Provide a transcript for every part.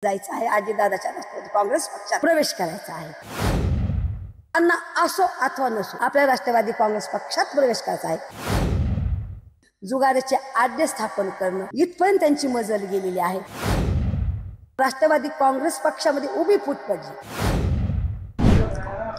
जायचं आहे, अजितदादाच्या राष्ट्रवादी काँग्रेस पक्षात प्रवेश करायचा आहे. त्यांना असो अथवा नसो आपल्या राष्ट्रवादी काँग्रेस पक्षात प्रवेश करायचा आहे. जुगाराचे आड्डे स्थापन करणं इथपर्यंत त्यांची मजल गेलेली आहे. राष्ट्रवादी काँग्रेस पक्षामध्ये उभी फूट पडली.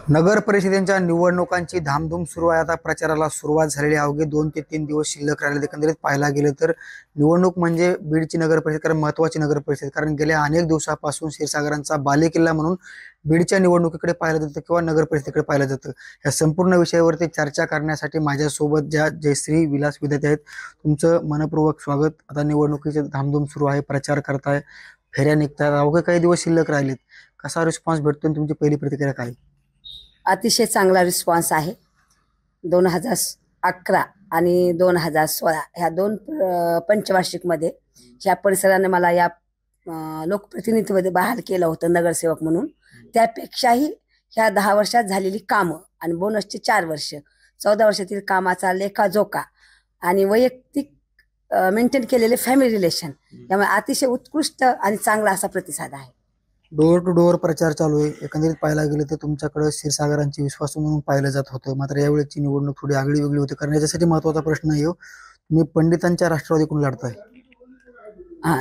नगर परिषदेच्या निवडणुकांची धामधूम सुरू आहे. आता प्रचाराला सुरुवात झालेली आहे. अवघे 2 ते 3 दिवस शिल्लक राहिले. एकंदरीत पाहायला गेलं तर निवडणूक म्हणजे बीडची नगर परिषद कारण महत्त्वाची नगर परिषद, कारण गेल्या अनेक दिवसापासून क्षीरसागरांचा बालेकिल्ला म्हणून बीडच्या निवडणुकीकडे पाहिलं जातं किंवा नगर परिषदेकडे पाहिलं जातं. या संपूर्ण विषयावरती चर्चा करण्यासाठी माझ्यासोबत ज्या जयश्री विलास विद्यार्थी आहेत, तुमचं मनपूर्वक स्वागत. आता निवडणुकीची धामधूम सुरू आहे, प्रचार करताय, फेऱ्या निघतात, अवघे काही दिवस शिल्लक राहिलेत. कसा रिस्पॉन्स भेटतो, तुमची पहिली प्रतिक्रिया काय? अतिशय चांगला रिस्पॉन्स आहे. 2011 आणि 2016 ह्या 2 पंचवार्षिकमध्ये ह्या परिसराने मला या लोकप्रतिनिधीमध्ये बहाल केलं होतं नगरसेवक म्हणून. त्यापेक्षाही ह्या 10 वर्षात झालेली कामं आणि बोनसचे 4 वर्ष 14 वर्षातील कामाचा लेखाजोखा आणि वैयक्तिक मेंटेन केलेले फॅमिली रिलेशन यामुळे अतिशय उत्कृष्ट आणि चांगला असा प्रतिसाद आहे. डोअर टू डोअर प्रचार चालू आहे. एकंदरीत पाहायला गेलं तर तुमच्याकडे क्षीरसागरांची विश्वासू म्हणून पाहिलं जात होतं, मात्र यावेळेची निवडणूक थोडी आगळी वेगळी होती. कारण याच्यासाठी महत्त्वाचा प्रश्न येऊ, तुम्ही पंडितांच्या राष्ट्रवादीकडून लढताय.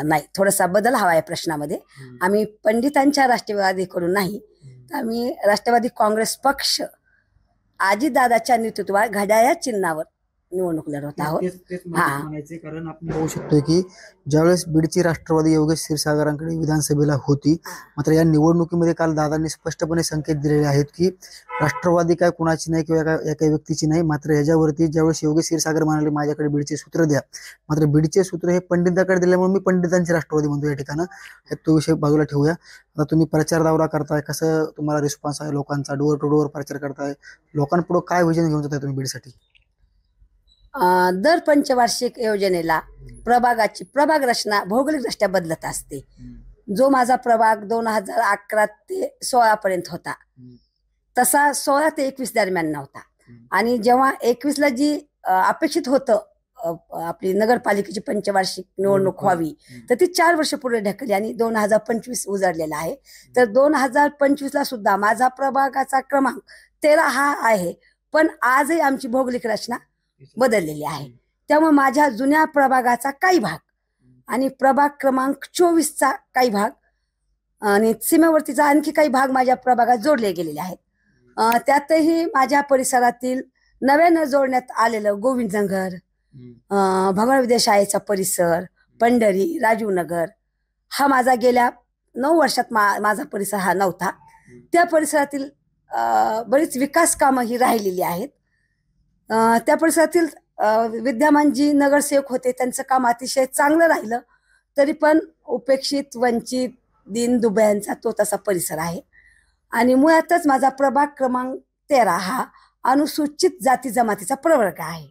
नाही, थोडासा बदल हवा आहे प्रश्नामध्ये. आम्ही पंडितांच्या राष्ट्रवादीकडून नाही, तर आम्ही राष्ट्रवादी काँग्रेस पक्ष अजितदादाच्या नेतृत्वात घड्याळ्या चिन्हावर निवडणूक लढवत आहोत. कारण आपण बघू शकतो की ज्यावेळेस बीडची राष्ट्रवादी योगेश क्षीरसागरांकडे विधानसभेला होती, मात्र या निवडणुकीमध्ये काल दादांनी स्पष्टपणे संकेत दिलेले आहेत की राष्ट्रवादी काय कुणाची नाही किंवा एका व्यक्तीची नाही. मात्र याच्यावरती ज्यावेळेस योगेश क्षीरसागर म्हणाले माझ्याकडे बीडचे सूत्र द्या, मात्र बीडचे सूत्र हे पंडिताकडे दिल्यामुळे मी पंडितांची राष्ट्रवादी म्हणतो या ठिकाणी. तो विषय बाजूला ठेवूया. आता तुम्ही प्रचार दौरा करताय, कसं तुम्हाला रिस्पॉन्स आहे लोकांचा? डोअर टू डोअर प्रचार करताय, लोकांपुढे काय विजन घेऊन जाताय तुम्ही बीडसाठी? दर पंचवार्षिक योजनेला प्रभाग रचना भौगोलिकदृष्ट्या बदलत असते. जो माझा प्रभाग 2011 ते 16 पर्यंत होता, तसा 16 ते 21 दरम्यान नव्हता. आणि जेव्हा 21ला जी अपेक्षित होतं आपली नगरपालिकेची पंचवार्षिक निवडणूक व्हावी, तर ती 4 वर्ष पुढे ढकलली आणि 2025 उजाडलेला आहे. तर 2025ला सुद्धा माझा प्रभागाचा क्रमांक 13 हा आहे, पण आजही आमची भौगोलिक रचना बदललेली आहे. त्यामुळे माझ्या जुन्या प्रभागाचा काही भाग आणि प्रभाग क्रमांक 24चा काही भाग आणि सीमेवर्तीचा आणखी काही भाग माझ्या प्रभागात जोडले गेलेले आहेत. त्यातही माझ्या परिसरातील नव्यानं जोडण्यात आलेलं गोविंदनगर, भगवान विद्याशाळेचा परिसर, पंढरी, राजीवनगर हा माझा गेल्या 9 वर्षात माझा परिसर हा नव्हता. त्या परिसरातील बरीच विकास कामं ही राहिलेली आहेत. त्या परिसरातील विद्यमान जी नगरसेवक होते त्यांचं काम अतिशय चांगलं राहिलं, तरी पण उपेक्षित, वंचित, दीनदुबळ्यांचा तो तसा परिसर आहे. आणि मुळातच माझा प्रभाग क्रमांक 13 हा अनुसूचित जाती जमातीचा प्रवर्ग आहे.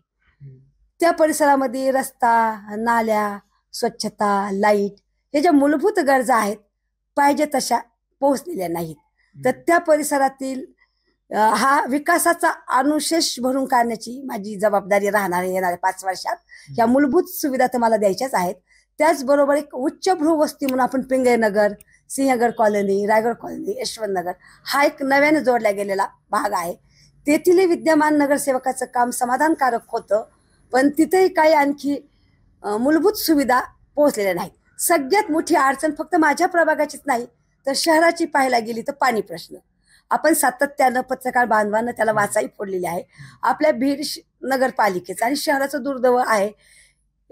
त्या परिसरामध्ये रस्ता, नाल्या, स्वच्छता, लाईट हे ज्या मूलभूत गरजा आहेत पाहिजे तशा पोहोचलेल्या नाहीत. तर त्या परिसरातील हा विकासाचा अनुशेष भरून काढण्याची माझी जबाबदारी राहणार आहे. येणाऱ्या 5 वर्षात ह्या मूलभूत सुविधा तर मला द्यायच्याच आहेत. त्याचबरोबर एक उच्चभ्रू वस्ती म्हणून आपण पिंगळनगर, सिंहगड कॉलनी, रायगड कॉलनी, यशवंतनगर हा एक नव्याने जोडला गेलेला भाग आहे. तेथील विद्यमान नगरसेवकाचं काम समाधानकारक होतं, पण तिथेही काही आणखी मूलभूत सुविधा पोहोचलेल्या नाहीत. सगळ्यात मोठी अडचण फक्त माझ्या प्रभागाचीच नाही, तर शहराची पाहायला गेली तर पाणी प्रश्न. आपण सातत्यानं पत्रकार बांधवानं त्याला वाचाई फोडलेली आहे. आपल्या बीड नगरपालिकेचं आणि शहराचं दुर्दैव आहे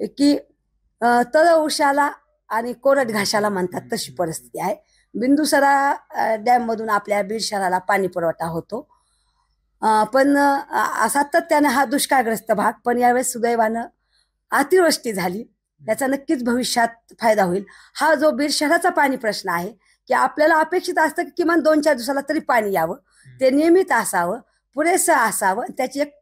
की तळ उशाला आणि कोरड घाशाला म्हणतात तशी परिस्थिती आहे. बिंदुसरा डॅममधून आपल्या बीड शहराला पाणी पुरवठा होतो, पण सातत्यानं हा दुष्काळग्रस्त भाग. पण यावेळेस सुदैवानं अतिवृष्टी झाली, याचा नक्कीच भविष्यात फायदा होईल. हा जो बीड शहराचा पाणी प्रश्न आहे की आपल्याला अपेक्षित असतं की किमान 2-4 दिवसाला तरी पाणी यावं, ते नियमित असावं, पुरेसं असावं, त्याची एक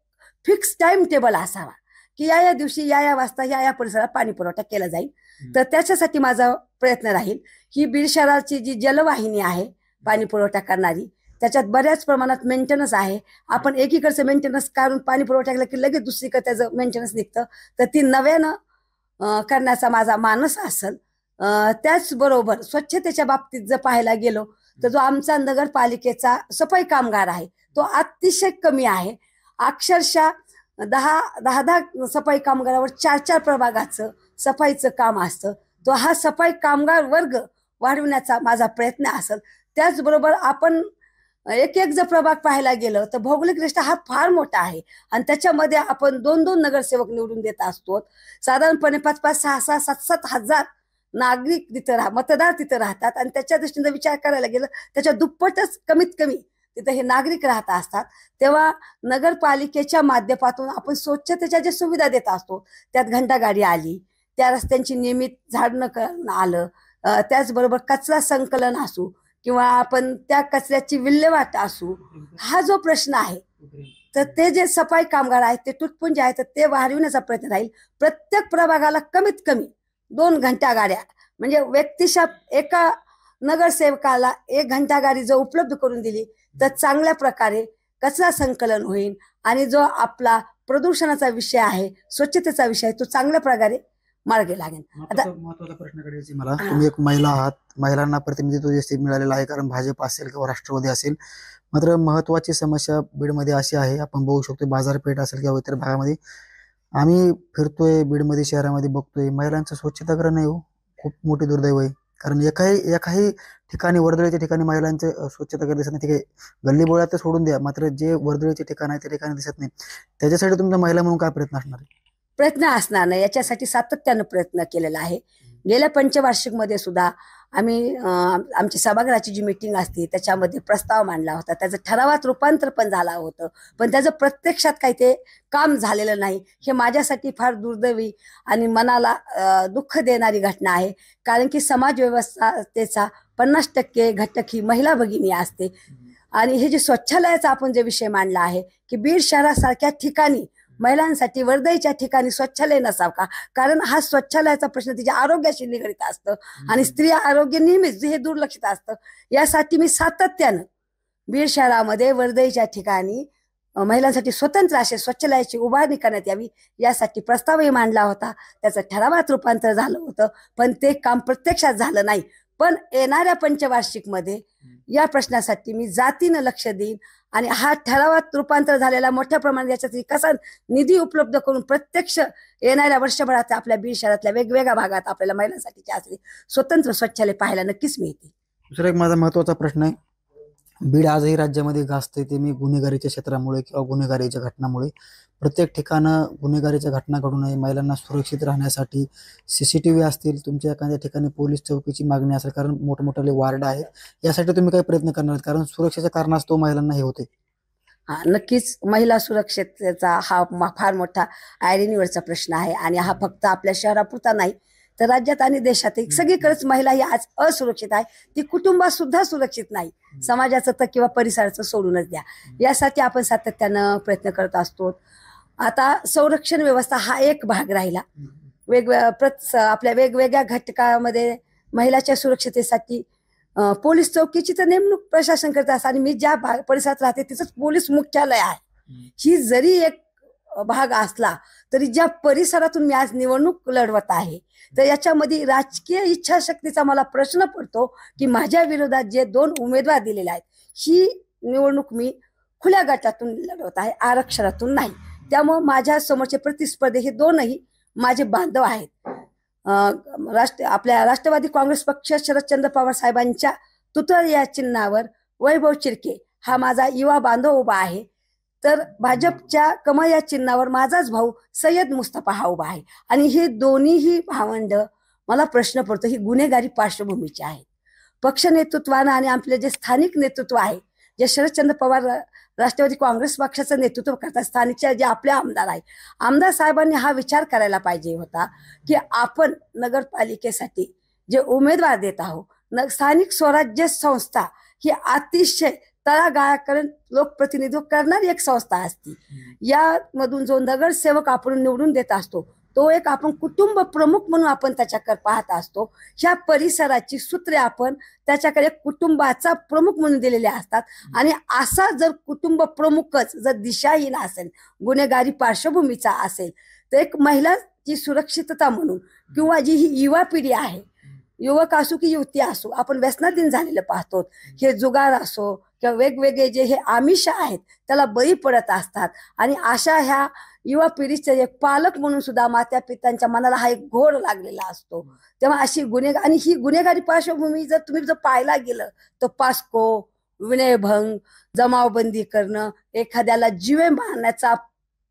फिक्स टाइम टेबल असावा की या दिवशी या वाजता या परिसरात पाणी पुरवठा केला जाईल. तर त्याच्यासाठी माझा प्रयत्न राहील. ही बीड शहराची जी जलवाहिनी आहे पाणी पुरवठा करणारी, त्याच्यात बऱ्याच प्रमाणात मेंटेनन्स आहे. आपण एकीकडचं मेंटेनन्स काढून पाणी पुरवठा केला की लगेच दुसरीकडे त्याचं मेंटेनन्स निघतं, तर ती नव्यानं करण्याचा माझा मानस असेल. त्याचबरोबर स्वच्छतेच्या बाबतीत जर पाहायला गेलो तर जो आमचा नगरपालिकेचा सफाई कामगार आहे तो अतिशय कमी आहे. अक्षरशः 10 सफाई कामगारावर 4 प्रभागाचं सफाईचं काम असतं. तो हा सफाई कामगार वर्ग वाढवण्याचा माझा प्रयत्न असेल. त्याचबरोबर आपण एक जर प्रभाग पाहायला गेलं तर भौगोलिकदृष्ट्या हा फार मोठा आहे आणि त्याच्यामध्ये आपण 2 नगरसेवक निवडून देत असतो. साधारणपणे 5-5, 6-6, 7-7 हजार नागरिक तिथं मतदार तिथं राहतात आणि त्याच्या दृष्टीने विचार करायला गेलं त्याच्या दुप्पटच कमीत कमी तिथं हे नागरिक राहत असतात. तेव्हा नगरपालिकेच्या माध्यमातून आपण स्वच्छतेच्या ज्या सुविधा देत असतो त्यात घंटागाडी आली, त्या रस्त्यांची नियमित झाडणं करणं आलं, त्याचबरोबर कचरा संकलन असू किंवा आपण त्या कचऱ्याची विल्हेवाट असू, हा जो प्रश्न आहे तर ते जे सफाई कामगार आहेत ते तुटपुंजे आहेत तर ते वाढविण्याचा प्रयत्न राहील. प्रत्येक प्रभागाला कमीत कमी 2 घंटागाड्या म्हणजे व्यक्तिशः एका नगरसेवकाला 1 घंटागाडी जर उपलब्ध करून दिली तर चांगल्या प्रकारे कचरा संकलन होईल आणि जो आपला प्रदूषणाचा विषय आहे, स्वच्छतेचा विषय आहे, तो चांगल्या प्रकारे मार्गी लागेल. आता महत्वाचा प्रश्नाकडे यायची मला, तुम्ही एक महिला आहात, महिलांना प्रतिनिधित्व जास्त मिळालेलं आहे कारण भाजप असेल किंवा राष्ट्रवादी असेल. मात्र महत्वाची समस्या बीडमध्ये अशी आहे, आपण बघू शकतो बाजारपेठ असेल किंवा इतर भागामध्ये आम्ही फिरतोय, बीडमध्ये शहरामध्ये बघतोय महिलांचं स्वच्छतागृह नाही हो. खूप मोठी दुर्दैव आहे कारण एकाही ठिकाणी वर्दळीच्या ठिकाणी महिलांचं स्वच्छतागृह दिसत नाही. ठीक आहे, गल्ली बोळ्यात तर सोडून द्या, मात्र जे वर्दळीचे ठिकाण आहे त्या ठिकाणी दिसत नाही. त्याच्यासाठी तुमच्या महिला म्हणून काय प्रयत्न असणार आहे? प्रयत्न असणार नाही, याच्यासाठी सातत्यानं प्रयत्न केलेला आहे. गेल्या पंचवार्षिक मध्ये सुद्धा आम्ही आमची सभागृहाची जी मीटिंग असते त्याच्यामध्ये प्रस्ताव मांडला होता. त्याचं ठरावात रूपांतर पण झालं होतं, पण त्याचं प्रत्यक्षात काही ते काम झालेलं नाही. हे माझ्यासाठी फार दुर्दैवी आणि मनाला दुःख देणारी घटना आहे. कारण की समाज व्यवस्थेचा 50% घटक ही महिला भगिनी असते. आणि हे जे स्वच्छालयाचा आपण जे विषय मांडला आहे की बीड शहरासारख्या ठिकाणी महिलांसाठी वर्दईच्या ठिकाणी स्वच्छालय नसावं का? कारण हा स्वच्छालयाचा प्रश्न तिच्या आरोग्याशी निगडीत असतं आणि स्त्री आरोग्य नेहमीच हे दुर्लक्षित असतं. यासाठी मी सातत्यानं बीड शहरामध्ये वर्दईच्या ठिकाणी महिलांसाठी स्वतंत्र असे स्वच्छालयाची उभारणी करण्यात यावी यासाठी प्रस्तावही मांडला होता. त्याचं ठरावात रूपांतर झालं होतं, पण ते काम प्रत्यक्षात झालं नाही. पण येणाऱ्या पंचवार्षिक मध्ये या प्रश्नासाठी मी जातीनं लक्ष देईन आणि हा ठरावात रूपांतर झालेला मोठ्या प्रमाणात याच्यासाठी कसा निधी उपलब्ध करून प्रत्यक्ष येणाऱ्या वर्षभरात आपल्या बीड शहरातल्या वेगवेगळ्या भागात आपल्याला महिलांसाठी असले स्वतंत्र स्वच्छालय पाहायला नक्कीच मिळते. दुसरा एक माझा महत्वाचा प्रश्न आहे, बीड आजही राज्यामध्ये गाजते ते मी गुन्हेगारीच्या क्षेत्रामुळे किंवा गुन्हेगारीच्या घटनामुळे. प्रत्येक ठिकाणं गुन्हेगारीच्या घटना घडू नये, महिलांना सुरक्षित राहण्यासाठी CCTV असतील, तुमच्या एखाद्या ठिकाणी पोलीस चौकीची मागणी असेल कारण मोठमोठे वार्ड आहेत, यासाठी तुम्ही काही प्रयत्न करणार कारण सुरक्षेच्या कारणास्तव महिलांना हे होते? हा, नक्कीच महिला सुरक्षेचा हा फार मोठा ऐरणीवरचा प्रश्न आहे आणि हा फक्त आपल्या शहरापुरता नाही तर राज्यात आणि देशात सगळीकडेच महिला ही आज असुरक्षित आहे. ती कुटुंबात सुद्धा सुरक्षित नाही, समाजाचं तर किंवा परिसराचं सोडूनच द्या. यासाठी आपण सातत्यानं प्रयत्न करत असतो. आता संरक्षण व्यवस्था हा एक भाग राहिला. आपल्या वेगवेगळ्या घटकामध्ये महिलाच्या सुरक्षतेसाठी पोलीस चौकीची तर नेमणूक प्रशासन करत असतं आणि मी ज्या परिसरात राहते तिथंच पोलीस मुख्यालय आहे. ही जरी एक भाग असला तरी ज्या परिसरातून मी आज निवडणूक लढवत आहे तर याच्यामध्ये राजकीय इच्छाशक्तीचा मला प्रश्न पडतो की माझ्या विरोधात जे 2 उमेदवार दिलेले आहेत ही निवडणूक मी खुल्या गटातून लढवत आहे, आरक्षणातून नाही. त्यामुळे माझ्या समोरचे प्रतिस्पर्धी हे 2ही माझे बांधव आहेत. आपल्या राष्ट्रवादी काँग्रेस पक्ष शरदचंद्र पवार साहेबांच्या तुतारी या चिन्हावर वैभव चिरके हा माझा युवा बांधव उभा आहे, तर भाजपच्या कमळ या चिन्हावर माझाच भाऊ सय्यद मुस्तफा हा उभा आहे. आणि हे दोन्हीही भावंड मला प्रश्न पडतो ही गुन्हेगारी पार्श्वभूमीचे आहेत. पक्ष नेतृत्वानं आणि आपले जे स्थानिक नेतृत्व आहे, जे शरदचंद्र पवार राष्ट्रवादी काँग्रेस पक्षाचं नेतृत्व करतात, स्थानिकच्या जे आपले आमदार आहेत, आमदार साहेबांनी हा विचार करायला पाहिजे होता की आपण नगरपालिकेसाठी जे उमेदवार देत आहोत, स्थानिक स्वराज्य संस्था ही अतिशय तळागाळापर्यंत लोकप्रतिनिधित्व करणारी एक संस्था असते. यामधून जो नगरसेवक आपण निवडून देत असतो तो एक आपण कुटुंब प्रमुख म्हणून आपण त्याच्याकडे पाहत असतो. ह्या परिसराची सूत्रे आपण त्याच्याकडे कुटुंबाचा प्रमुख म्हणून दिलेले असतात आणि असा जर कुटुंब प्रमुखच जर दिशाहीन असेल, गुन्हेगारी पार्श्वभूमीचा असेल, तर एक महिलाची सुरक्षितता म्हणून किंवा जी ही युवा पिढी आहे युवक असो की युवती असो, आपण व्यसनाधीन झालेलं पाहतो. हे जुगार असो किंवा वेगवेगळे जे हे आमिष आहेत त्याला बळी पडत असतात. आणि अशा ह्या युवा पिढीचे एक पालक म्हणून सुद्धा माता पित्यांच्या मनाला हा एक घोर लागलेला असतो. तेव्हा अशी आणि ही गुन्हेगारी पार्श्वभूमी जर तुम्ही पाहायला गेलं तर पास्को, विनयभंग, जमावबंदी करणं, एखाद्याला जीवे मारण्याचा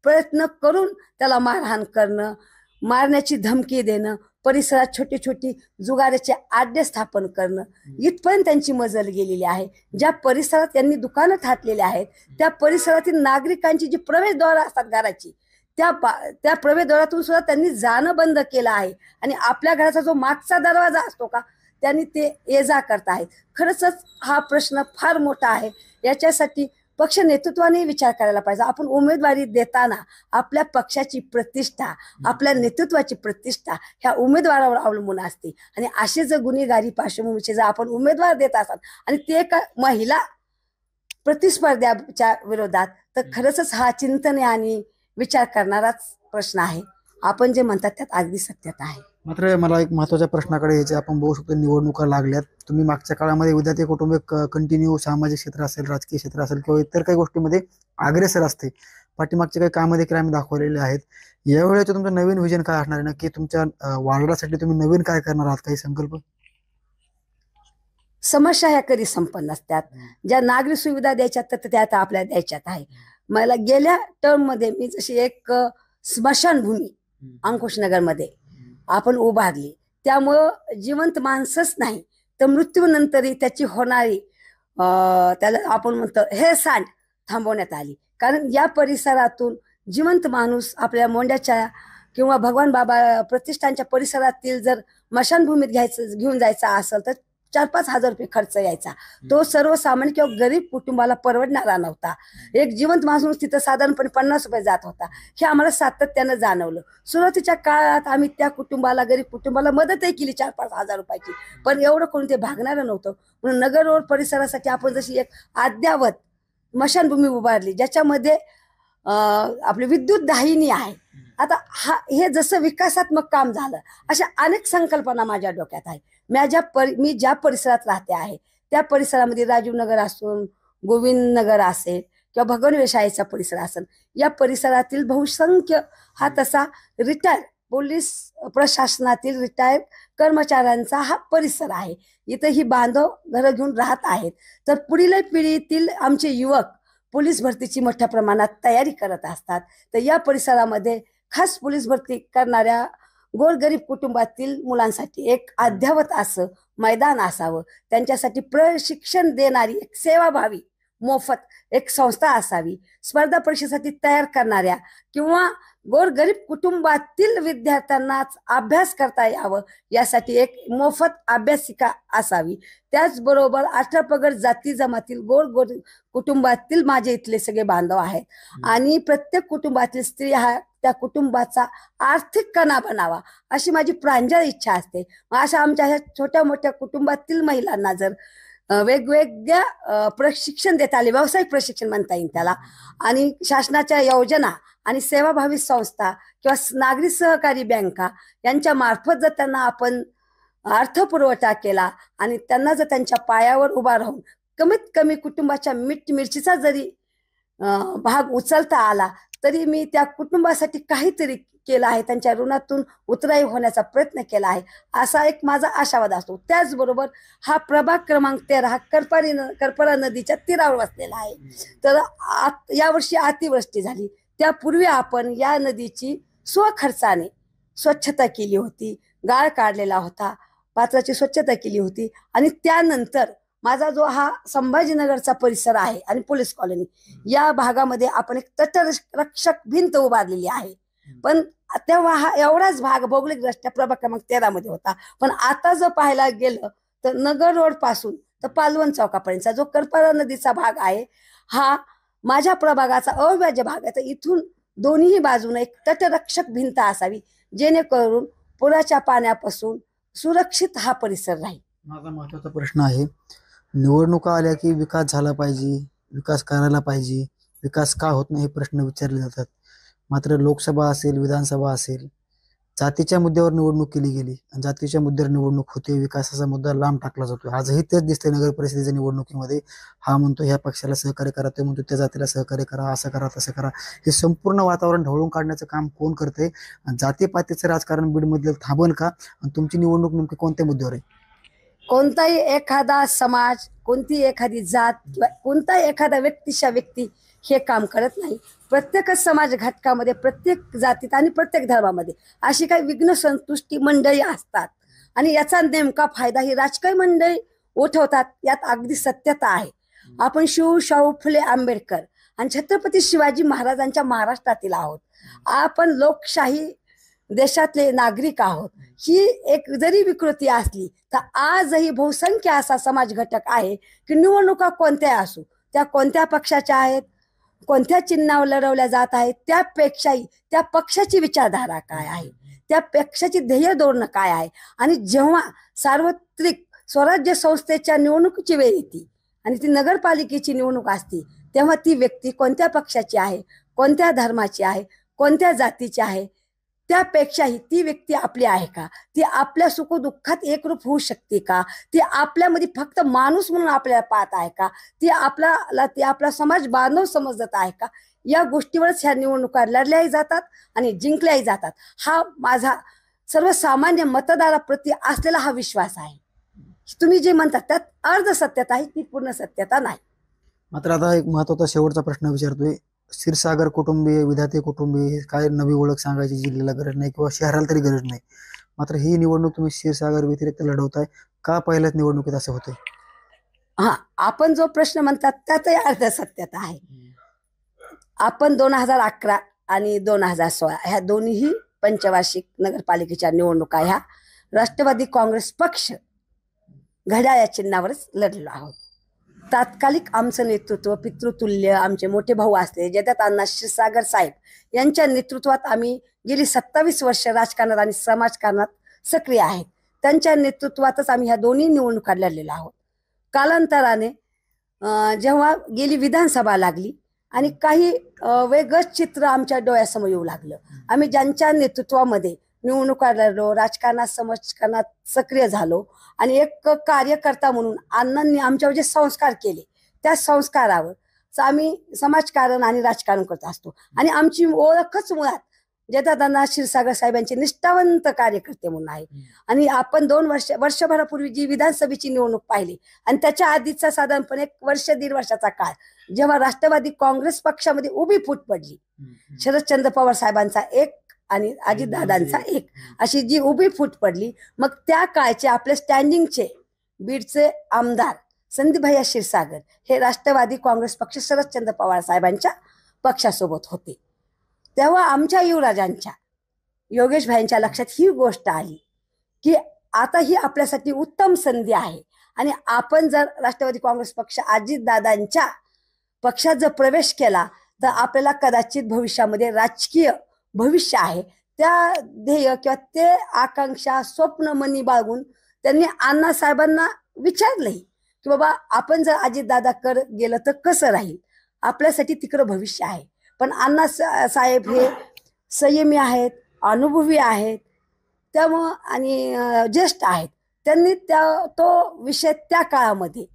प्रयत्न करून त्याला मारहाण करणं, मारण्याची धमकी देणं, परिसरात छोटी छोटी जुगाराचे आड्डे स्थापन करणं, इथपर्यंत त्यांची मजल गेलेली आहे. ज्या परिसरात त्यांनी दुकानं थाटलेली आहेत त्या परिसरातील नागरिकांची जी प्रवेशद्वार असतात घराची, त्या प्रवेशद्वारातून सुद्धा त्यांनी जाणं बंद केलं आहे. आणि आपल्या घराचा जो मागचा दरवाजा असतो का त्यांनी ते ये जा करत आहेत. खरंच हा प्रश्न फार मोठा आहे. याच्यासाठी पक्ष नेतृत्वाने विचार करायला पाहिजे. आपण उमेदवारी देताना आपल्या पक्षाची प्रतिष्ठा, आपल्या नेतृत्वाची प्रतिष्ठा ह्या उमेदवारावर अवलंबून असते. आणि असे जर गुन्हेगारी पार्श्वभूमीचे जर आपण उमेदवार देत असाल आणि ते एका महिला प्रतिस्पर्ध्याच्या विरोधात, तर खरंच हा चिंतने आणि विचार करणाराच प्रश्न आहे. आपण जे म्हणतात त्यात अगदी सत्यता आहे. मात्र मला एक महत्त्वाच्या प्रश्नाकडे यायचे. आपण बघू शकतो निवडणुका लागल्यात. तुम्ही मागच्या काळामध्ये विद्यार्थी कुटुंब कंटिन्यू सामाजिक क्षेत्र असेल, राजकीय क्षेत्र असेल किंवा इतर काही गोष्टीमध्ये अग्रेसर असते. पाठीमागचे काही कामं देखील आम्ही दाखवलेले आहेत. यावेळेचं तुमचं नवीन विजन काय असणार आहे? नक्की तुमच्या वार्डासाठी तुम्ही नवीन काय करणार आहात? काही संकल्प? समस्या ह्या कधी संपन्न नसतात. ज्या नागरिक सुविधा द्यायच्यात तर त्या आता आपल्याला द्यायच्यात आहे. मला गेल्या टर्म मध्ये मी जशी एक स्मशानभूमी अंकुशनगरमध्ये आपण उभारली, त्यामुळं जिवंत माणसंच नाही तर मृत्यूनंतरही त्याची होणारी त्याला आपण म्हणतो हेळसांड थांबवण्यात आली. कारण या परिसरातून जिवंत माणूस आपल्या मोंड्याच्या किंवा भगवान बाबा प्रतिष्ठानच्या परिसरातील जर स्मशानभूमीत घेऊन जायचा असेल तर 4-5 हजार रुपये खर्च यायचा. तो सर्वसामान्य किंवा गरीब कुटुंबाला परवडणारा नव्हता. एक जिवंत माणूस तिथं साधारणपणे 50 रुपये जात होता. हे आम्हाला सातत्यानं जाणवलं. सुरुवातीच्या काळात आम्ही त्या कुटुंबाला, गरीब कुटुंबाला मदतही केली 4-5 हजार रुपयाची, पण एवढं कोणी ते भागणारं नव्हतं. म्हणून नगर रोड परिसरासाठी आपण जशी एक अद्यावत स्मशानभूमी उभारली ज्याच्यामध्ये आपली विद्युत दाहिनी आहे. आता हे जसं विकासात्मक काम झालं अशा अनेक संकल्पना माझ्या डोक्यात आहे. मी ज्या परिसरात राहते आहे त्या परिसरामध्ये राजीव नगर असून, गोविंद नगर असेल किंवा भगवान वेशाळेचा परिसर असेल, या परिसरातील बहुसंख्य हा तसा रिटायर पोलीस प्रशासनातील रिटायर कर्मचाऱ्यांचा हा परिसर आहे. इथं ही बांधव घरं घेऊन राहत आहेत. तर पुढील पिढीतील आमचे युवक पोलीस भरतीची मोठ्या प्रमाणात तयारी करत असतात. तर या परिसरामध्ये खास पोलीस भरती करणाऱ्या गोरगरीब कुटुंबातील मुलांसाठी एक अद्यावत असं मैदान असावं, त्यांच्यासाठी प्रशिक्षण देणारी एक सेवाभावी मोफत एक संस्था असावी, स्पर्धा परीक्षेसाठी तयार करणाऱ्या किंवा गोरगरीब कुटुंबातील विद्यार्थ्यांनाच अभ्यास करता यावं यासाठी एक मोफत अभ्यासिका असावी. त्याचबरोबर 18 पगड जाती जमातील गोर कुटुंबातील माझे इथले सगळे बांधव आहेत आणि प्रत्येक कुटुंबातील स्त्री हा त्या कुटुंबाचा आर्थिक कणा बनावा अशी माझी प्रांजळ इच्छा असते. अशा आमच्या ह्या छोट्या मोठ्या कुटुंबातील महिलांना जर वेगवेगळ्या प्रशिक्षण देता आले, व्यावसायिक प्रशिक्षण म्हणता येईल त्याला, आणि शासनाच्या योजना आणि सेवाभावी संस्था किंवा नागरी सहकारी बँका यांच्या मार्फत जर त्यांना आपण अर्थपुरवठा केला आणि त्यांना जर त्यांच्या पायावर उभा राहून कमीत कमी कुटुंबाच्या मीठ मिरचीचा जरी भाग उचलता आला तरी मी त्या कुटुंबासाठी काहीतरी केलं आहे, त्यांच्या ऋणातून उतराई होण्याचा प्रयत्न केला आहे असा एक माझा आशावाद असतो. त्याचबरोबर हा प्रभाग क्रमांक 13 हा करपरा नदीच्या तीरावर वसलेला आहे. तर यावर्षी अतिवृष्टी झाली, त्यापूर्वी आपण या नदीची स्वखर्चाने स्वच्छता केली होती, गाळ काढलेला होता, पात्राची स्वच्छता केली होती. आणि त्यानंतर माझा जो हा संभाजीनगरचा परिसर आहे आणि पोलीस कॉलनी या भागामध्ये आपण एक तटरक्षक भिंत उभारलेली आहे. पण तेव्हा हा एवढाच भाग भौगोलिकदृष्ट्या प्रभाग क्रमांक 13 मध्ये होता. पण आता जर पाहायला गेलं तर नगर रोड पासून तर पालवण चौकापर्यंतचा जो करपरा नदीचा भाग आहे हा माझ्या प्रभागाचा अविभाज्य भाग आहे. तर इथून दोन्ही बाजूने एक तटरक्षक भिंत असावी जेणेकरून पुराच्या पाण्यापासून सुरक्षित हा परिसर राहील. माझा महत्त्वाचा प्रश्न आहे, निवडणुका आल्या की विकास झाला पाहिजे, विकास करायला पाहिजे, विकास का होत नाही हे प्रश्न विचारले जातात. मात्र लोकसभा असेल, विधानसभा असेल, जातीच्या मुद्द्यावर निवडणूक केली गेली आणि जातीच्या मुद्द्यावर निवडणूक होते, विकासाचा मुद्दा लांब टाकला जातो. आजही तेच दिसते नगर परिषदेच्या निवडणुकीमध्ये. हा म्हणतो ह्या पक्षाला सहकार्य करा, ते म्हणतो त्या जातीला सहकार्य करा, असं करा तसं करा. हे संपूर्ण वातावरण ढवळून काढण्याचं काम कोण करते? आणि जातीपातीचं राजकारण बीडमधलं थांबल का? आणि तुमची निवडणूक नेमकी कोणत्या मुद्द्यावर आहे? कोणताही एखादा समाज, कोणती एखादी जात किंवा कोणताही एखादा व्यक्तीच्या व्यक्ती हे काम करत नाही. प्रत्येकच समाज घटकामध्ये, प्रत्येक जातीत आणि प्रत्येक धर्मामध्ये अशी काही विघ्न संतुष्टी मंडळी असतात आणि याचा नेमका फायदा ही राजकीय मंडळी उठवतात. यात अगदी सत्यता आहे. आपण शाहू फुले आंबेडकर आणि छत्रपती शिवाजी महाराजांच्या महाराष्ट्रातील आहोत. आपण लोकशाही देशातले नागरिक आहोत. ही एक जरी विकृती असली तर आजही बहुसंख्य असा समाज घटक आहे की निवडणुका कोणत्या असो, त्या कोणत्या पक्षाच्या आहेत, कोणत्या चिन्हावर लढवल्या जात आहेत, त्यापेक्षाही त्या पक्षाची विचारधारा काय आहे, त्या पक्षाची ध्येय धोरणं काय आहे. आणि जेव्हा सार्वत्रिक स्वराज्य संस्थेच्या निवडणुकीची वेळ येते आणि ती नगरपालिकेची निवडणूक असते, तेव्हा ती व्यक्ती कोणत्या पक्षाची आहे, कोणत्या धर्माची आहे, कोणत्या जातीची आहे, त्यापेक्षाही ती व्यक्ती आपली आहे का, ती आपल्या सुखदुःखात एकरूप होऊ शकते का, ती आपल्यामध्ये फक्त माणूस म्हणून आपल्याला पाहत आहे का, ती आपला समाज बांधव समजत आहे का, या गोष्टीवरच ह्या निवडणुका लढल्याही जातात आणि जिंकल्याही जातात. हा माझा सर्वसामान्य मतदाराप्रती असलेला हा विश्वास आहे. तुम्ही जे म्हणतात त्यात अर्ध सत्यता आहे, ती पूर्ण सत्यता नाही. मात्र आता एक महत्वाचा शेवटचा प्रश्न विचारतोय. क्षीरसागर कुटुंबीय, विधाते कुटुंबीय, काय नवी ओळख सांगायची जिल्ह्याला गरज नाही किंवा शहराला तरी गरज नाही. मात्र ही निवडणूक तुम्ही क्षीरसागर व्यतिरिक्त लढवताय का? पहिल्याच निवडणुकीत असं होतंय? हा, आपण जो प्रश्न म्हणतात त्यातही अर्ध सत्यता आहे. आपण 2011 आणि 2016 ह्या दोन्ही पंचवार्षिक नगरपालिकेच्या निवडणुका ह्या राष्ट्रवादी काँग्रेस पक्ष घड्याळ या चिन्हावरच लढलो आहोत. तात्कालिक आमचं नेतृत्व पितृतुल्य आमचे मोठे भाऊ असले जयदत्त अण्णा क्षीरसागर साहेब यांच्या नेतृत्वात आम्ही गेली 27 वर्ष राजकारणात आणि समाजकारणात सक्रिय आहेत. त्यांच्या नेतृत्वातच आम्ही ह्या दोन्ही निवडणुका लढलेलो आहोत. कालांतराने जेव्हा गेली विधानसभा लागली आणि काही वेगळंच चित्र आमच्या डोळ्यासमोर येऊ लागलं. आम्ही ज्यांच्या नेतृत्वामध्ये निवडणुका लढलो, राजकारणात समाजकारणात सक्रिय झालो आणि एक कार्यकर्ता म्हणून अण्णांनी आमच्यावर जे संस्कार केले त्या संस्कारावर आम्ही समाजकारण आणि राजकारण करत असतो. आणि आमची ओळखच मुळात जयदत्त क्षीरसागर साहेबांचे निष्ठावंत कार्यकर्ते म्हणून आहे. आणि आपण वर्षभरापूर्वी जी विधानसभेची निवडणूक पाहिली आणि त्याच्या आधीचा साधारणपणे 1-1.5 वर्षाचा काळ जेव्हा राष्ट्रवादी काँग्रेस पक्षामध्ये उभी फूट पडली, शरदचंद्र पवार साहेबांचा एक आणि अजितदादांचा एक, अशी जी उभी फूट पडली, मग त्या काळचे आपले स्टँडिंगचे बीडचे आमदार संदीपभैया क्षीरसागर हे राष्ट्रवादी काँग्रेस पक्ष शरदचंद्र पवार साहेबांच्या पक्षासोबत होते. तेव्हा आमच्या युवराजांच्या योगेश भाईंच्या लक्षात ही गोष्ट आली की आता ही आपल्यासाठी उत्तम संधी आहे आणि आपण जर राष्ट्रवादी काँग्रेस पक्ष अजितदादांच्या पक्षात जर प्रवेश केला तर आपल्याला कदाचित भविष्यामध्ये राजकीय भविष्य आहे. त्या ध्येय किंवा ते आकांक्षा स्वप्न मनी बाळगून त्यांनी अण्णासाहेबांना विचारलंही की बाबा आपण जर अजितदादाकडे गेलं तर कसं राहील, आपल्यासाठी तिकडं भविष्य आहे. पण अण्णा साहेब हे संयमी आहेत, अनुभवी आहेत, त्यामुळं आणि ज्येष्ठ आहेत. त्यांनी तो विषय त्या काळामध्ये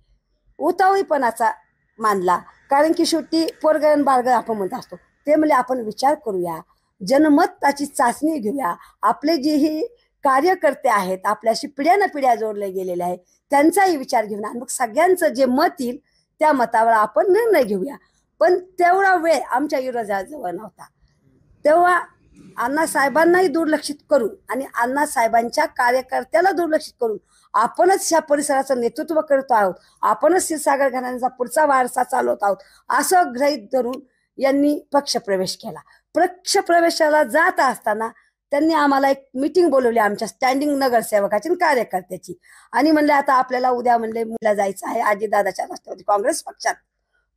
उतावळीपणाचा मानला. कारण की शेवटी पोरगण बाळगण आपण म्हणत असतो. ते म्हणजे आपण विचार करूया, जनमताची चाचणी घेऊया. आपले जे ही कार्यकर्ते आहेत आपल्याशी पिढ्या जोडले गेलेले आहेत त्यांचाही विचार घेऊन मग सगळ्यांचं जे मत येईल त्या मतावर आपण निर्णय घेऊया. पण तेवढा वेळ आमच्या युवराजाजवळ नव्हता. तेव्हा अण्णासाहेबांनाही दुर्लक्षित करून आणि अण्णासाहेबांच्या कार्यकर्त्याला दुर्लक्षित करून आपणच ह्या परिसराचं नेतृत्व करतो आहोत, आपणच क्षीरसागर घराण्याचा पुढचा वारसा चालवत आहोत असं गृहीत धरून यांनी पक्षप्रवेश केला. पक्षप्रवेशाला जात असताना त्यांनी आम्हाला एक मीटिंग बोलवली आमच्या स्टँडिंग नगरसेवकाची आणि कार्यकर्त्याची आणि म्हणले आता आपल्याला उद्या म्हणले मुला जायचं आहे, अजितदादाच्या राष्ट्रवादी काँग्रेस पक्षात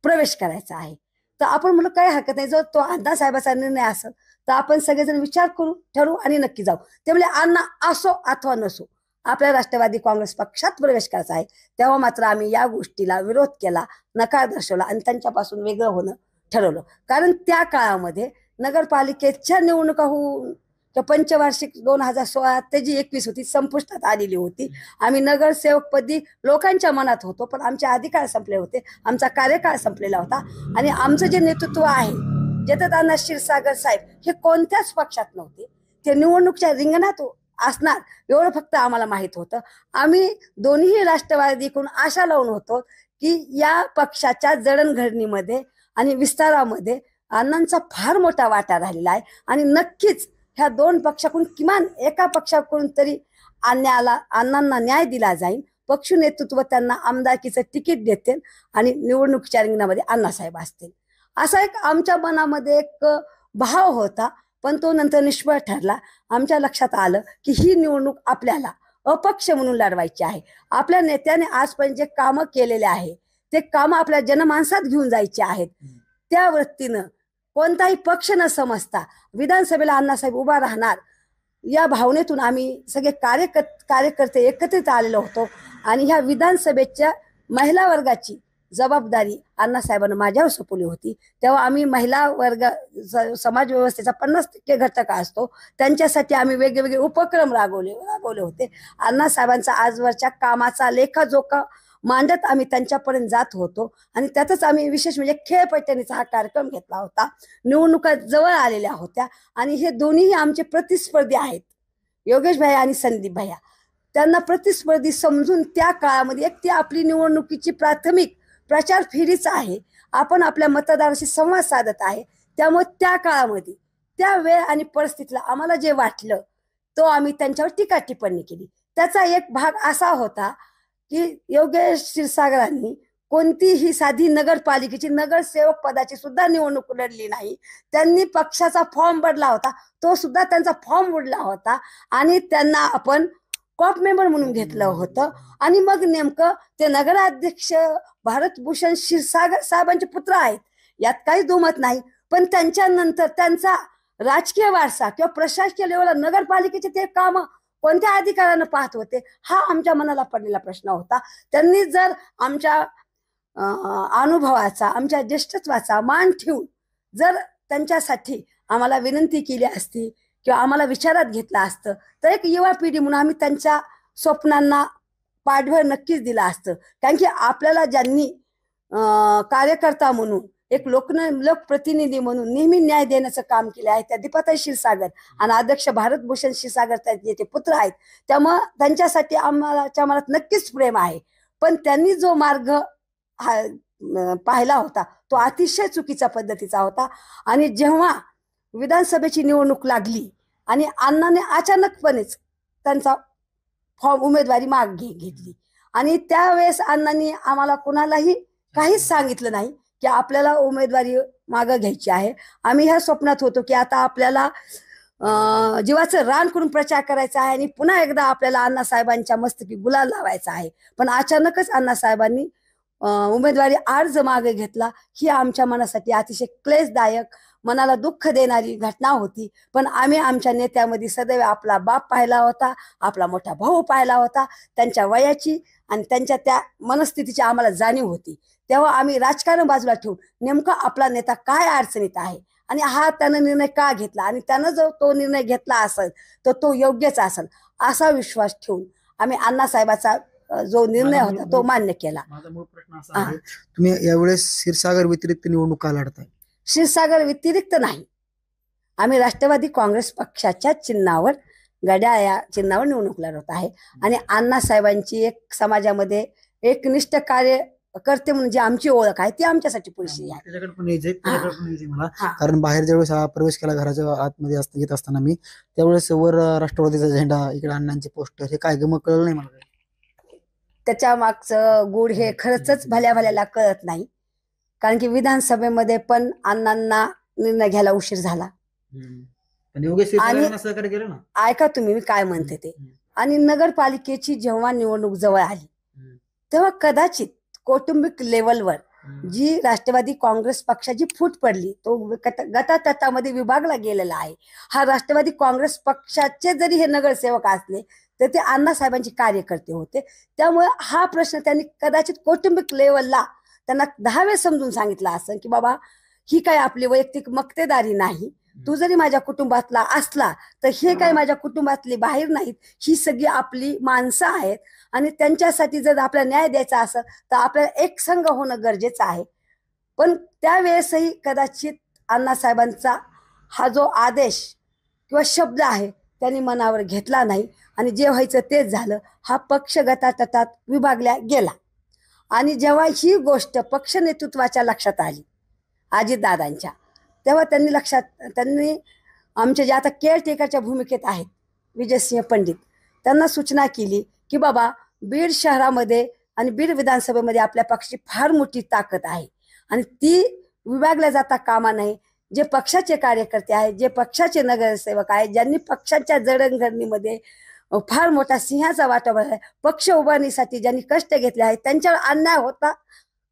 प्रवेश करायचा आहे. तर आपण म्हणलं काही हरकत नाही, जो तो अण्णासाहेबाचा निर्णय असेल तर आपण सगळेजण विचार करू, ठरवू आणि नक्की जाऊ. ते म्हणजे अण्णा असो अथवा नसो आपल्या राष्ट्रवादी काँग्रेस पक्षात प्रवेश करायचा आहे. तेव्हा मात्र आम्ही या गोष्टीला विरोध केला, नकार दर्शवला आणि त्यांच्यापासून वेगळं होणं ठरवलं. कारण त्या काळामध्ये नगरपालिकेच्या निवडणुका होऊन किंवा पंचवार्षिक 2016 ते जी 21 होती संपुष्टात आलेली होती. आम्ही नगरसेवकपदी लोकांच्या मनात होतो, पण आमचे अधिकार संपले होते, आमचा कार्यकाळ संपलेला होता. आणि आमचं जे नेतृत्व आहे जयदत्त क्षीरसागर साहेब हे कोणत्याच पक्षात नव्हते. ते निवडणुकीच्या रिंगणात असणार एवढं फक्त आम्हाला माहित होतं. आम्ही दोन्ही राष्ट्रवादीकडून आशा लावून होतो की या पक्षाच्या जडणघडणीमध्ये आणि विस्तारामध्ये अण्णांचा फार मोठा वाटा राहिलेला आहे. आणि नक्कीच ह्या दोन पक्षाकडून किमान एका पक्षाकडून तरी अण्णांना न्याय दिला जाईल. पक्ष नेतृत्व त्यांना आमदारकीचं तिकीट देतील आणि निवडणुकीच्या रिंगणामध्ये अण्णासाहेब असतील, असा एक आमच्या मनामध्ये एक भाव होता. पण तो नंतर निष्फळ ठरला. आमच्या लक्षात आलं की ही निवडणूक आपल्याला अपक्ष म्हणून लढवायची आहे. आपल्या नेत्याने आजपर्यंत जे कामं केलेले आहे ते कामं आपल्या जनमानसात घेऊन जायचे आहेत. त्या वृत्तीनं कोणताही पक्ष न समजता विधानसभेला अण्णासाहेब उभा राहणार या भावनेतून आम्ही सगळे कार्यकर्ते एकत्रित आलेलो होतो. आणि ह्या विधानसभेच्या महिला वर्गाची जबाबदारी अण्णासाहेबांना माझ्यावर सोपवली होती. तेव्हा आम्ही महिला वर्ग समाज व्यवस्थेचा 50% घटक असतो, त्यांच्यासाठी आम्ही वेगवेगळे उपक्रम राबवले होते. अण्णासाहेबांचा आजवरच्या कामाचा लेखाजोखा मांडत आम्ही त्यांच्यापर्यंत जात होतो. आणि त्यातच आम्ही विशेष म्हणजे खेळपट्ट्यानीचा हा कार्यक्रम घेतला होता. निवडणुका जवळ आलेल्या होत्या आणि हे दोन्हीही आमचे प्रतिस्पर्धी आहेत, योगेश भैया आणि संदीप भैया. त्यांना प्रतिस्पर्धी समजून त्या काळामध्ये एक ती आपली निवडणुकीची प्राथमिक प्रचार फेरीच आहे. आपण आपल्या मतदाराशी संवाद साधत आहे. त्यामुळे त्या काळामध्ये त्या वेळ आणि परिस्थितीला आम्हाला जे वाटलं तो आम्ही त्यांच्यावर टीका टिप्पणी केली. त्याचा एक भाग असा होता की योगेश क्षीरसागरांनी कोणतीही साधी नगरपालिकेची नगरसेवक पदाची सुद्धा निवडणूक लढली नाही. त्यांनी पक्षाचा फॉर्म भरला होता, तो सुद्धा त्यांचा फॉर्म उडला होता आणि त्यांना आपण कॉप मेंबर म्हणून घेतलं होतं. आणि मग नेमकं ते नगराध्यक्ष भारतभूषण क्षीरसागर साहेबांचे पुत्र आहेत, यात काहीच दुमत नाही. पण त्यांच्यानंतर त्यांचा राजकीय वारसा किंवा प्रशासकीय लेवलला नगरपालिकेचे ते काम कोणत्या अधिकारानं पाहत होते, हा आमच्या मनाला पडलेला प्रश्न होता. त्यांनी जर आमच्या अनुभवाचा, आमच्या ज्येष्ठत्वाचा मान ठेवून जर त्यांच्यासाठी आम्हाला विनंती केली असती किंवा आम्हाला विचारात घेतलं असतं तर एक युवा पिढी म्हणून आम्ही त्यांच्या स्वप्नांना पाठबळ नक्कीच दिला असतं. कारण की आपल्याला ज्यांनी कार्यकर्ता म्हणून एक लोकप्रतिनिधी म्हणून नेहमी न्याय देण्याचं काम केले आहे त्या दीपाताई क्षीरसागर आणि अध्यक्ष भारतभूषण क्षीरसागर त्यांचे ते पुत्र आहेत. त्यामुळं त्यांच्यासाठी आम्हाला मनात नक्कीच प्रेम आहे. पण त्यांनी जो मार्ग पाहिला होता तो अतिशय चुकीच्या पद्धतीचा होता. आणि जेव्हा विधानसभेची निवडणूक लागली आणि अण्णाने अचानकपणेच त्यांचा फॉर्म उमेदवारी घेतली आणि त्यावेळेस अण्णांनी आम्हाला कुणालाही काहीच सांगितलं नाही की आपल्याला उमेदवारी मागं घ्यायची आहे. आम्ही ह्या स्वप्नात होतो की आता आपल्याला जीवाचं रान करून प्रचार करायचा आहे आणि पुन्हा एकदा आपल्याला अण्णासाहेबांच्या मस्तकी गुलाल लावायचा आहे. पण अचानकच अण्णासाहेबांनी उमेदवारी अर्ज मागे घेतला. ही आमच्या मनासाठी अतिशय क्लेशदायक, मनाला दुःख देणारी घटना होती. पण आम्ही आमच्या नेत्यामध्ये सदैव आपला बाप पाहिला होता, आपला मोठा भाऊ पाहिला होता. त्यांच्या वयाची आणि त्यांच्या त्या मनस्थितीची आम्हाला जाणीव होती. तेव्हा आम्ही राजकारण बाजूला ठेवून नेमका आपला नेता काय अडचणीत आहे आणि हा त्यानं निर्णय का घेतला आणि त्यानं जो तो निर्णय घेतला असेल तर तो योग्यच असेल असा विश्वास ठेवून आम्ही अण्णासाहेबाचा जो निर्णय होता तो मान्य केला. माझा मूळ प्रश्न असा आहे, तुम्ही यावेळेस क्षीरसागर व्यतिरिक्त निवडणूक का लढताय? क्षीरसागर व्यतिरिक्त नाही, आम्ही राष्ट्रवादी काँग्रेस पक्षाच्या चिन्हावर, घड्याळ या चिन्हावर निवडणूक लढवत आहे. आणि अण्णासाहेबांची एक समाजामध्ये एकनिष्ठ कार्य करते म्हणजे आमची ओळख आहे ती आमच्यासाठी पुरेशी आहे. त्याच्याकडे पण यायचंय मला, कारण बाहेर ज्यावेळेस प्रवेश केला घराच्या आतमध्ये घेत असताना मी, त्यावेळेस वर राष्ट्रवादीचा झेंडा, इकडे अण्णांचे पोस्टर, हे काय मग कळलं नाही मला. त्याच्या मागचं गुढ हे खरंच भल्याला कळत नाही. कारण की विधानसभेमध्ये पण अण्णांना निर्णय घ्यायला उशीर झाला. ऐका तुम्ही मी काय म्हणते ते. आणि नगरपालिकेची जेव्हा निवडणूक जवळ आली तेव्हा कदाचित कौटुंबिक लेवलवर जी राष्ट्रवादी काँग्रेस पक्षाची फूट पडली, तो गटातटामध्ये विभागला गेलेला आहे. हा राष्ट्रवादी काँग्रेस पक्षाचे जरी हे नगरसेवक असले तर ते अण्णासाहेबांचे कार्यकर्ते होते. त्यामुळे हा प्रश्न त्यांनी कदाचित कौटुंबिक लेवलला त्यांना 10 वेळेस समजून सांगितलं असं की बाबा ही काय आपली वैयक्तिक मक्तेदारी नाही, तू जरी माझ्या कुटुंबातला असला तर हे काही माझ्या कुटुंबातली बाहेर नाहीत, ही सगळी आपली माणसं आहेत आणि त्यांच्यासाठी जर आपल्याला न्याय द्यायचा असेल तर आपल्याला एक संघ होणं गरजेचं आहे. पण त्यावेळेसही कदाचित अण्णासाहेबांचा हा जो आदेश किंवा शब्द आहे त्यांनी मनावर घेतला नाही आणि जे व्हायचं तेच झालं. हा पक्ष गटातटात विभागला गेला आणि जेव्हा ही गोष्ट पक्ष नेतृत्वाच्या लक्षात आली अजितदादांच्या, तेव्हा त्यांनी आमचे जे आता केअरटेकरच्या भूमिकेत आहेत विजयसिंह पंडित, त्यांना सूचना केली की बाबा बीड शहरामध्ये आणि बीड विधानसभेमध्ये आपल्या पक्षाची फार मोठी ताकद आहे आणि ती विभागल्या जाता कामा नये. जे पक्षाचे कार्यकर्ते आहेत, जे पक्षाचे नगरसेवक आहेत, ज्यांनी पक्षाच्या जडणघडणीमध्ये फार मोठा सिंहाचा वाटा भरला, पक्ष उभारणीसाठी ज्यांनी कष्ट घेतले आहेत, त्यांच्यावर अन्याय होता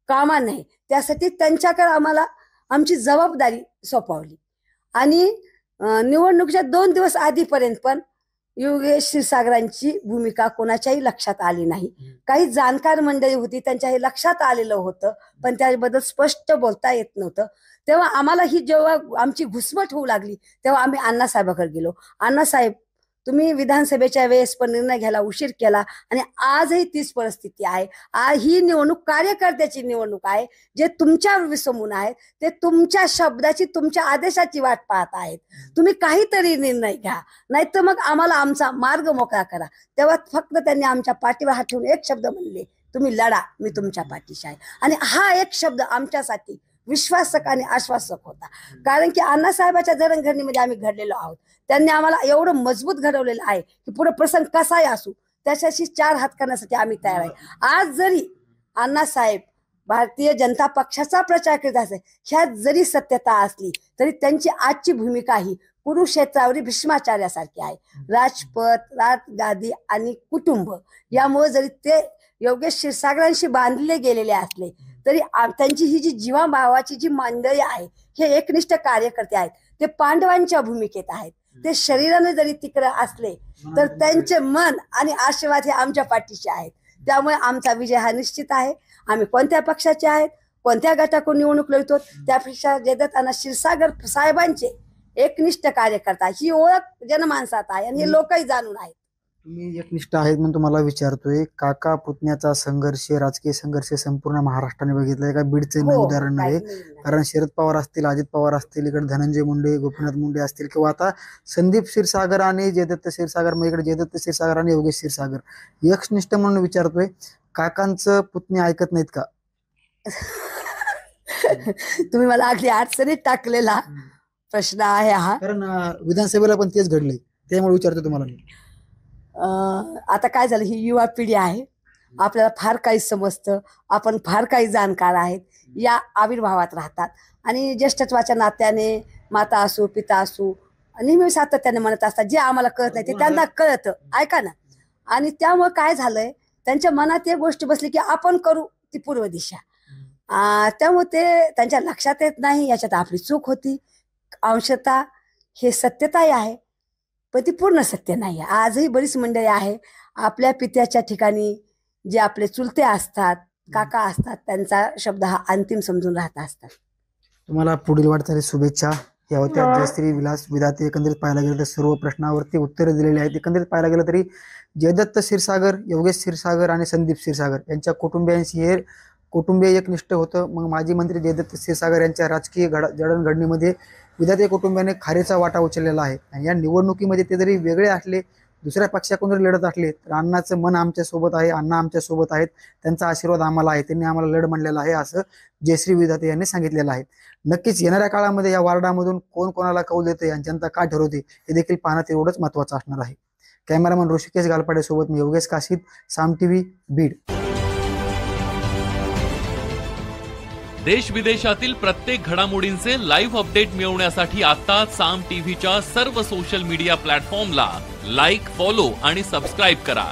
कामा नये. त्यासाठी त्यांच्याकडे आम्हाला आमची जबाबदारी सोपवली आणि निवडणुकीच्या 2 दिवस आधीपर्यंत पण योगेश क्षीरसागरांची भूमिका कोणाच्याही लक्षात आली नाही. काही जाणकार मंडळी होती, त्यांच्याही लक्षात आलेलं होतं, पण त्याबद्दल स्पष्ट बोलता येत नव्हतं. तेव्हा आम्हाला ही जेव्हा आमची घुसमट होऊ लागली तेव्हा आम्ही अण्णासाहेबाकडे गेलो. अण्णासाहेब, तुम्ही विधानसभेच्या वेळेस पण निर्णय घ्यायला उशीर केला आणि आजही तीच परिस्थिती आहे. ही निवडणूक कार्यकर्त्याची निवडणूक आहे. जे तुमच्यावर विसंबून आहेत ते तुमच्या शब्दाची, तुमच्या आदेशाची वाट पाहत आहेत. तुम्ही काहीतरी निर्णय घ्या, नाहीतर मग आम्हाला आमचा मार्ग मोकळा करा. तेव्हा फक्त त्यांनी आमच्या पाठीवर हात ठेवून एक शब्द म्हणले, तुम्ही लढा, मी तुमच्या पाठीशी आहे. आणि हा एक शब्द आमच्यासाठी विश्वासक आणि आश्वासक होता. कारण की अण्णासाहेबाच्या जडणघडणीमध्ये आम्ही घडलेलो आहोत. त्यांनी आम्हाला एवढं मजबूत घडवलेलं आहे की पुढे प्रसंग कसाही असू त्याच्याशी 4 हात करण्यासाठी आम्ही तयार आहे. आज जरी अण्णासाहेब भारतीय जनता पक्षाचा प्रचार करीत असेल, ह्यात जरी सत्यता असली तरी त्यांची आजची भूमिका ही कुरुक्षेत्रावरील भीष्माचार्यासारखी आहे. राजपथ, राजगादी आणि कुटुंब यामुळे जरी ते योगेश क्षीरसागरांशी बांधले गेलेले असले तरी त्यांची ही जी जीवाभावाची जी मंडळी आहे, हे एकनिष्ठ कार्यकर्ते आहेत, ते पांडवांच्या भूमिकेत आहेत. ते शरीराने जरी तिकडे असले तर त्यांचे मन आणि आशीर्वाद हे आमच्या पाठीशी आहेत. त्यामुळे आमचा विजय हा निश्चित आहे. आम्ही कोणत्या पक्षाचे आहेत, कोणत्या गटाकडून निवडणूक लढतो, त्यापेक्षा जयदत्त क्षीरसागर साहेबांचे एकनिष्ठ कार्यकर्ता ही ओळख जनमानसात आहे आणि हे लोकही जाणून आहेत. तुम्ही एकनिष्ठ आहेत म्हणून तुम्हाला विचारतोय, काका पुतण्याचा संघर्ष, राजकीय संघर्ष संपूर्ण महाराष्ट्राने बघितलाय का? बीडचे उदाहरण आहे. कारण शरद पवार असतील, अजित पवार असतील, इकडे धनंजय मुंडे, गोपीनाथ मुंडे असतील, किंवा आता संदीप क्षीरसागर आणि जयदत्त क्षीरसागर, मग इकडे जयदत्त क्षीरसागर आणि योगेश क्षीरसागर. एकनिष्ठ म्हणून विचारतोय, काकांचं पुतणे ऐकत नाहीत का? तुम्ही मला अगदी अडचणीत टाकलेला प्रश्न आहे हा. कारण विधानसभेला पण तेच घडलंय, त्यामुळे विचारतो तुम्हाला मी. आता काय झालं, ही युवा पिढी आहे, आपल्याला फार काही समजतं, आपण फार काही जाणकार आहेत, या आविर्भावात राहतात आणि ज्येष्ठत्वाच्या नात्याने माता असू, पिता असू, नेहमी सातत्याने म्हणत असतात जे आम्हाला कळत नाही ते त्यांना कळतं, ऐका ना. आणि त्यामुळे काय झालंय, त्यांच्या मनात एक गोष्ट बसली की आपण करू ती पूर्व दिशा. त्यामुळे ते त्यांच्या लक्षात येत नाही. याच्यात आपली चूक होती, अंशतः हे सत्यताही आहे, पण ती पूर्ण सत्य नाही आहे. आजही बरीच मंडळी आहे आपल्या पित्याच्या ठिकाणी जे आपले चुलते असतात, काका असतात, त्यांचा शब्द हा अंतिम समजून राहत असतात. तुम्हाला पुढील वाटचाली शुभेच्छा. या होत्या जयश्री विलास विधाते. एकंदरीत पाहायला गेलं तर सर्व प्रश्नावरती उत्तरे दिलेली आहेत. एकंदरीत पाहायला गेलं तरी जयदत्त क्षीरसागर, योगेश क्षीरसागर आणि संदीप क्षीरसागर यांच्या कुटुंबियांशी हे कुटुंबीय एकनिष्ठ होतं. मग माजी मंत्री जयदत्त क्षीरसागर यांच्या राजकीय जडणघडणीमध्ये विधाते कुटुंबियाने खारीचा वाटा उचललेला आहे. आणि या निवडणुकीमध्ये ते जरी वेगळे असले, दुसऱ्या पक्षाकडून जरी लढत असले, तर अण्णाचं मन आमच्या सोबत आहे, अण्णा आमच्या सोबत आहेत, त्यांचा आशीर्वाद आम्हाला आहे, त्यांनी आम्हाला लढ म्हणलेला आहे, असं जयश्री विधाते यांनी सांगितलेलं आहे. नक्कीच येणाऱ्या काळामध्ये या वार्डामधून कोण कोणाला कौल देते आणि जनता का ठरवते हे देखील पाहणं तेवढंच महत्त्वाचं असणार आहे. कॅमेरामन ऋषिकेश गालपाडे सोबत मी योगेश काशीद, साम टीव्ही, बीड. देश विदेशातील प्रत्येक घडामोडींचे लाईव्ह अपडेट मिळवण्यासाठी आता साम टीव्हीच्या सर्व सोशल मीडिया प्लॅटफॉर्मला लाईक, फॉलो आणि सबस्क्राईब करा.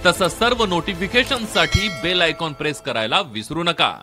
तसंच सर्व नोटिफिकेशनसाठी बेल आयकॉन प्रेस करायला विसरू नका.